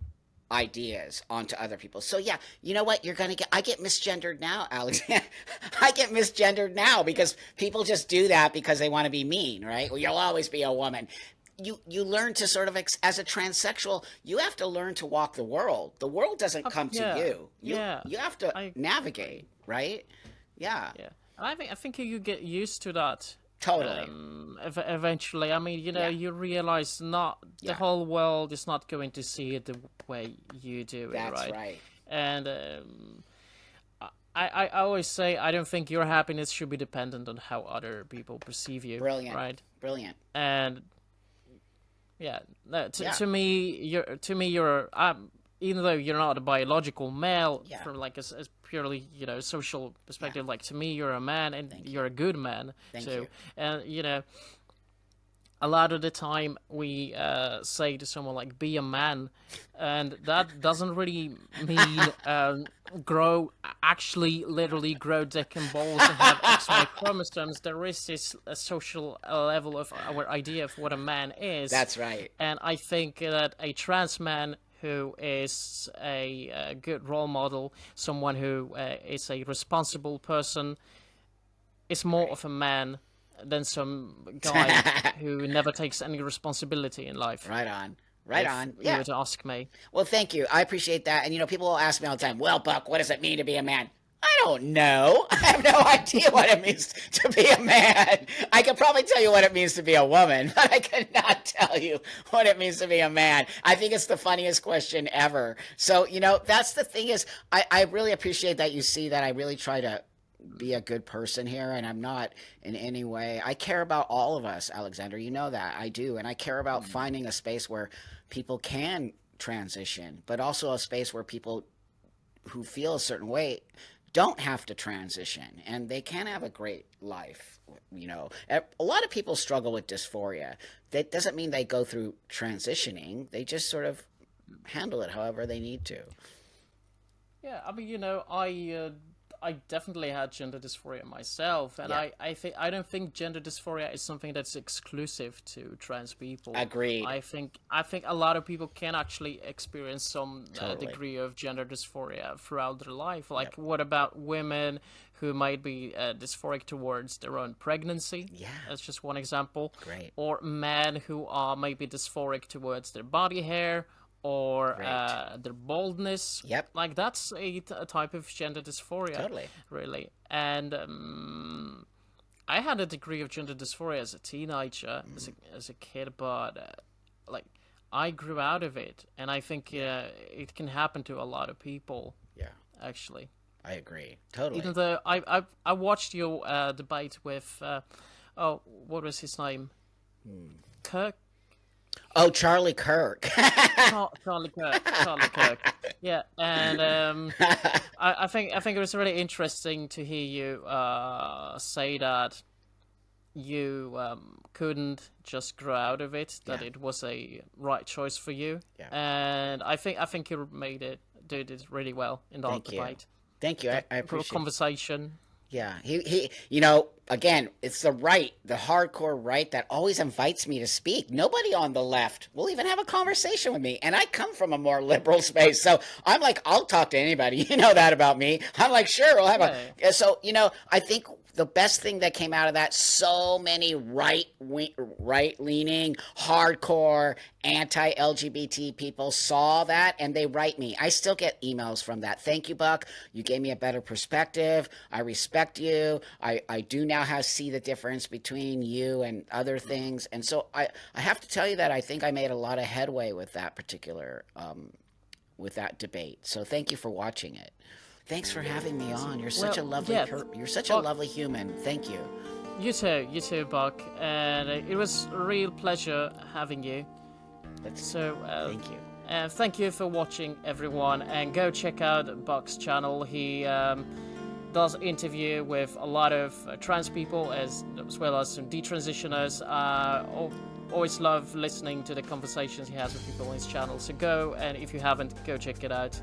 A: ideas onto other people. So yeah, you know what? I get misgendered now, Alex. I get misgendered now because people just do that because they want to be mean, right? Well, you'll always be a woman. You learn to sort of, as a transsexual, you have to learn to walk the world. The world doesn't come to you. You have to navigate, right? Yeah.
B: Yeah. And I think you get used to that.
A: Totally.
B: Eventually, I mean, you realize the whole world is not going to see it the way you do it,
A: That's
B: right?
A: right.
B: And I always say I don't think your happiness should be dependent on how other people perceive you.
A: Brilliant.
B: Right?
A: Brilliant.
B: And yeah, to me, you're even though you're not a biological male, from like a purely social perspective, like to me you're a man and you're a good man.
A: Thank you.
B: And a lot of the time we say to someone like be a man, and that doesn't really mean literally grow dick and balls and have XY chromosomes. There is this social level of our idea of what a man is.
A: That's right.
B: And I think that a trans man who is a good role model, someone who is a responsible person, is more of a man than some guy who never takes any responsibility in life.
A: Right on. Right on.
B: If you were to ask me.
A: Well, thank you. I appreciate that. And, people will ask me all the time, well, Buck, what does it mean to be a man? I don't know. I have no idea what it means to be a man. I could probably tell you what it means to be a woman, but I could not tell you what it means to be a man. I think it's the funniest question ever. So, that's the thing is, I really appreciate that you see that I really try to be a good person here, and I'm not in any way. I care about all of us, Alexander. You know that. I do. And I care about finding a space where people can transition, but also a space where people who feel a certain way don't have to transition and they can have a great life. A lot of people struggle with dysphoria. That doesn't mean they go through transitioning. They just sort of handle it however they need to.
B: Yeah, I mean, I definitely had gender dysphoria myself, and I don't think gender dysphoria is something that's exclusive to trans people.
A: Agreed.
B: I think a lot of people can actually experience some degree of gender dysphoria throughout their life. Like, what about women who might be dysphoric towards their own pregnancy?
A: Yeah.
B: That's just one example.
A: Great.
B: Or men who are maybe dysphoric towards their body hair, or their baldness.
A: Yep.
B: Like, that's a type of gender dysphoria.
A: Totally.
B: Really. And I had a degree of gender dysphoria as a teenager, as a kid, but I grew out of it, and I think it can happen to a lot of people.
A: Yeah.
B: Actually.
A: I agree. Totally.
B: Even though I watched your debate with what was his name? Kirk.
A: Oh, Charlie Kirk.
B: Charlie Kirk. Yeah, and I think it was really interesting to hear you say that you couldn't just grow out of it, that it was a right choice for you.
A: Yeah.
B: And I think you did it really well in that debate.
A: Thank you. I appreciate it.
B: Conversation.
A: Yeah, he again, it's the hardcore right that always invites me to speak. Nobody on the left will even have a conversation with me. And I come from a more liberal space. So I'm like, I'll talk to anybody. You know that about me. I'm like, sure, we'll have so, I think the best thing that came out of that, so many right-leaning, hardcore, anti-LGBT people saw that and they write me. I still get emails from that. Thank you, Buck. You gave me a better perspective. I respect you. I do now see the difference between you and other things. And so I have to tell you that I think I made a lot of headway with that particular with that debate. So thank you for watching it. Thanks for having me on. You're such a lovely you're such a lovely human. Thank you.
B: You too, Buck. And it was a real pleasure having you. So
A: thank you.
B: And thank you for watching, everyone. And go check out Buck's channel. He does interview with a lot of trans people as well as some detransitioners. Always love listening to the conversations he has with people on his channel. So go, and if you haven't, go check it out.